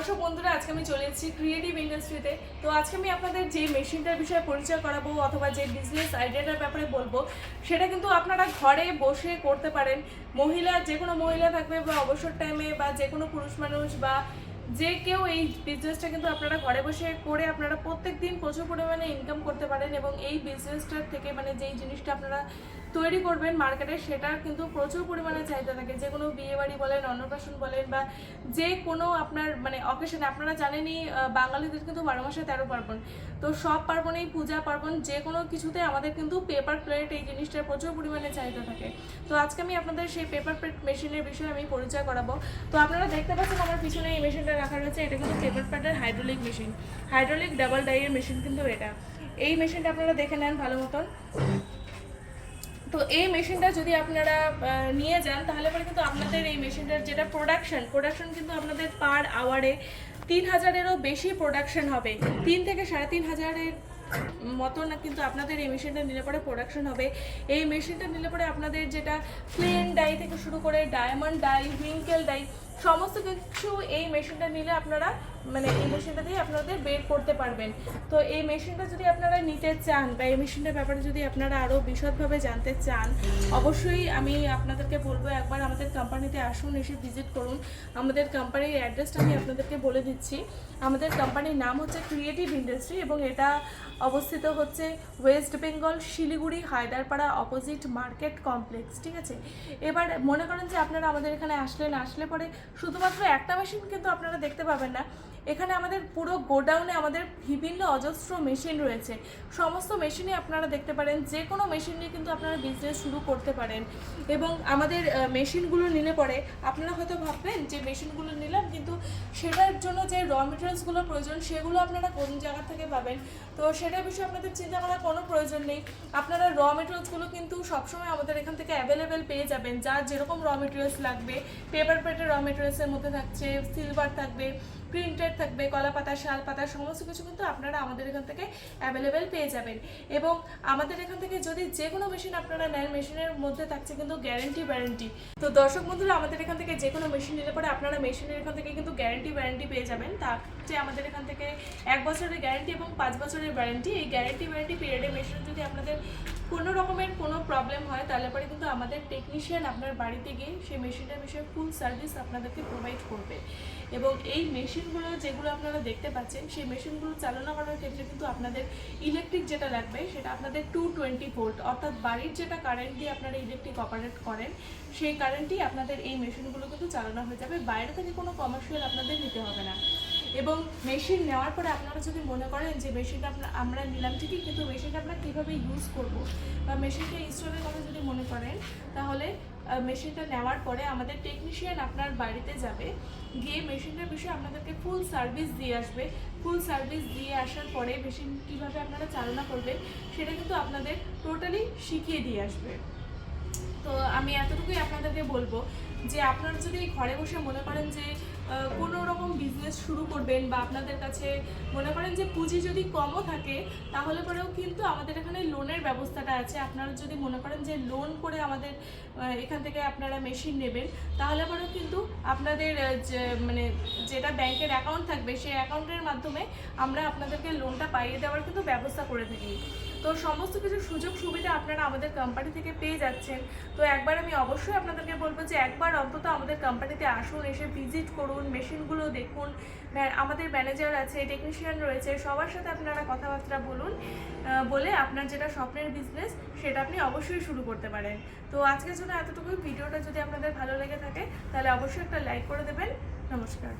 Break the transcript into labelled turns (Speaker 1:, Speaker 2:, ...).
Speaker 1: দর্শক বন্ধুরা, আজকে আমি চলে এসেছি ক্রিয়েটিভ ইন্ডাস্ট্রিতে। তো আজকে আমি আপনাদের যে মেশিনটার বিষয়ে পরিচয় করাবো অথবা যে বিজনেস আইডিয়াটার ব্যাপারে বলবো, সেটা কিন্তু আপনারা ঘরে বসে করতে পারেন। মহিলা, যে কোনো মহিলা থাকবে বা অবসর টাইমে বা যে কোনো পুরুষ মানুষ বা যে কেউ এই বিজনেসটা কিন্তু আপনারা ঘরে বসে করে আপনারা প্রত্যেক দিন প্রচুর পরিমাণে ইনকাম করতে পারেন। এবং এই বিজনেসটার থেকে মানে যেই জিনিসটা আপনারা তৈরি করবেন মার্কেটে, সেটার কিন্তু প্রচুর পরিমাণে চাহিদা থাকে। যে কোনো বিয়েবাড়ি বলেন, অন্নপ্রাশন বলেন বা যে কোনো আপনার মানে অকেশনে, আপনারা জানেনই বাঙালিদের কিন্তু 12 মাসে 13 পার্বণ। তো সব পার্বণেই, পূজা পার্বণ যে কোনো কিছুতে আমাদের কিন্তু পেপার প্লেট এই জিনিসটার প্রচুর পরিমাণে চাহিদা থাকে। তো আজকে আমি আপনাদের সেই পেপার প্লেট মেশিনের বিষয়ে আমি পরিচয় করাবো। তো আপনারা দেখতে পাচ্ছেন আমার পিছনে এই মেশিনটা রাখা রয়েছে। এটা কিন্তু পেপার প্লেটের হাইড্রোলিক মেশিন, হাইড্রোলিক ডাবল ডাইয়ের মেশিন কিন্তু এটা। এই মেশিনটা আপনারা দেখে নেন ভালো মতন। তো এই মেশিনটা যদি আপনারা নিয়ে যান, তাহলে পরে কিন্তু আপনাদের এই মেশিনটার যেটা প্রোডাকশন কিন্তু আপনাদের পার আওয়ারে 3000-এরও বেশি প্রোডাকশন হবে। 3 থেকে 3500-এর মতো না কিন্তু আপনাদের এই মেশিনটা নিলে পরে প্রোডাকশন হবে। এই মেশিনটা নিলে পরে আপনাদের যেটা প্লেন ডাই থেকে শুরু করে ডায়মন্ড ডাই, উইঙ্কেল ডাই, সমস্ত কিছু এই মেশিনটা নিলে আপনারা মানে এই মেশিনটা দিয়ে আপনাদের বের করতে পারবেন। তো এই মেশিনটা যদি আপনারা নিতে চান বা এই মেশিনটার ব্যাপারে যদি আপনারা আরও বিশদভাবে জানতে চান, অবশ্যই আমি আপনাদেরকে বলবো একবার আমাদের কোম্পানিতে আসুন, এসে ভিজিট করুন। আমাদের কোম্পানির অ্যাড্রেসটা আমি আপনাদেরকে বলে দিচ্ছি। আমাদের কোম্পানির নাম হচ্ছে ক্রিয়েটিভ ইন্ডাস্ট্রি এবং এটা অবস্থিত হচ্ছে West Bengal, Siliguri, Haiderpara, opposite market complex. ঠিক আছে, এবার মনে করেন যে আপনারা আমাদের এখানে আসলে পরে শুধুমাত্র একটা মেশিন কিন্তু আপনারা দেখতে পাবেন না। এখানে আমাদের পুরো গোডাউনে আমাদের বিভিন্ন অজস্র মেশিন রয়েছে। সমস্ত মেশিনই আপনারা দেখতে পারেন। যে কোনো মেশিন নিয়ে কিন্তু আপনারা বিজনেস শুরু করতে পারেন। এবং আমাদের মেশিনগুলো নিলে পরে আপনারা হয়তো ভাববেন যে মেশিনগুলো নিলাম, কিন্তু সেটার জন্য যে র মেটেরিয়ালসগুলো প্রয়োজন সেগুলো আপনারা কোন জায়গা থেকে পাবেন। তো সেটার বিষয়ে আপনাদের চিন্তা করার কোনো প্রয়োজন নেই। আপনারা র মেটেরিয়ালসগুলো কিন্তু সবসময় আমাদের এখান থেকে অ্যাভেলেবেল পেয়ে যাবেন। যার যেরকম র মেটেরিয়ালস লাগবে, পেপার প্লেটের র মেটেরিয়ালসের মধ্যে থাকছে সিলভার থাকবে, প্রিন্টেড থাকবে, কলা পাতা, শাল পাতা, সমস্ত কিছু কিন্তু আপনারা আমাদের এখান থেকে অ্যাভেলেবেল পেয়ে যাবেন। এবং আমাদের এখান থেকে যদি যে কোনো মেশিন আপনারা নেন, মেশিনের মধ্যে থাকছে কিন্তু গ্যারেন্টি ওয়ারেন্টি। তো দর্শক বন্ধুরা, আমাদের এখান থেকে যে কোনো মেশিন নিলে পরে আপনারা মেশিনের এখান থেকে কিন্তু গ্যারেন্টি ওয়ারেন্টি পেয়ে যাবেন। তার যে আমাদের এখান থেকে 1 বছরের গ্যারেন্টি এবং 5 বছরের ওয়ারেন্টি। এই গ্যারেন্টি ওয়ারেন্টি পিরিয়ডে মেশিন যদি আপনাদের কোনো রকমের কোনো প্রবলেম হয়, তাহলে পরে কিন্তু আমাদের টেকনিশিয়ান আপনার বাড়িতে গিয়ে সেই মেশিনটার বিষয়ে ফুল সার্ভিস আপনাদেরকে প্রোভাইড করবে। এবং এই মেশিনগুলো যেগুলো আপনারা দেখতে পাচ্ছেন, সেই মেশিনগুলো চালনা করার ক্ষেত্রে কিন্তু আপনাদের ইলেকট্রিক যেটা লাগবে সেটা আপনাদের 220 ভোল্ট, অর্থাৎ বাড়ির যেটা কারেন্ট দিয়ে আপনারা ইলেকট্রিক অপারেট করেন সেই কারেন্টই আপনাদের এই মেশিনগুলো কিন্তু চালনা হয়ে যাবে। বাইরে থেকে কোনো কমার্শিয়াল আপনাদের নিতে হবে না। এবং মেশিন নেওয়ার পরে আপনারা যদি মনে করেন যে মেশিনটা আমরা নিলাম ঠিকই, কিন্তু মেশিনটা আমরা কীভাবে ইউজ করব বা মেশিনটা ইনস্টলের কথা যদি মনে করেন, তাহলে মেশিনটা নেওয়ার পরে আমাদের টেকনিশিয়ান আপনার বাড়িতে যাবে, গিয়ে মেশিনটার বিষয়ে আপনাদেরকে ফুল সার্ভিস দিয়ে আসবে। ফুল সার্ভিস দিয়ে আসার পরে মেশিন কীভাবে আপনারা চালনা করবে সেটা কিন্তু আপনাদের টোটালি শিখিয়ে দিয়ে আসবে। তো আমি এতটুকুই আপনাদেরকে বলবো যে আপনারা যদি ঘরে বসে মনে করেন যে কোনো রকম বিজনেস শুরু করবেন বা আপনাদের কাছে মনে করেন যে পুঁজি যদি কমও থাকে, তাহলে পরেও কিন্তু আমাদের এখানে লোনের ব্যবস্থাটা আছে। আপনারা যদি মনে করেন যে লোন করে আমাদের এখান থেকে আপনারা মেশিন নেবেন, তাহলে পরেও কিন্তু আপনাদের মানে যেটা ব্যাংকের অ্যাকাউন্ট থাকবে সেই অ্যাকাউন্টের মাধ্যমে আমরা আপনাদেরকে লোনটা পাইয়ে দেওয়ার কিন্তু ব্যবস্থা করে থাকি। তো সমস্ত কিছু সুযোগ সুবিধা আপনারা আমাদের কোম্পানি থেকে পেয়ে যাচ্ছেন। তো একবার আমি অবশ্যই আপনাদেরকে বলবো যে একবার অন্তত আমাদের কোম্পানিতে আসুন, এসে ভিজিট করুন, মেশিনগুলো দেখুন। আমাদের ম্যানেজার আছে, টেকনিশিয়ান রয়েছে, সবার সাথে আপনারা কথাবার্তা বলুন, বলে আপনার যেটা স্বপ্নের বিজনেস সেটা আপনি অবশ্যই শুরু করতে পারেন। তো আজকের জন্য এতটুকুই। ভিডিওটা যদি আপনাদের ভালো লেগে থাকে তাহলে অবশ্যই একটা লাইক করে দেবেন। নমস্কার।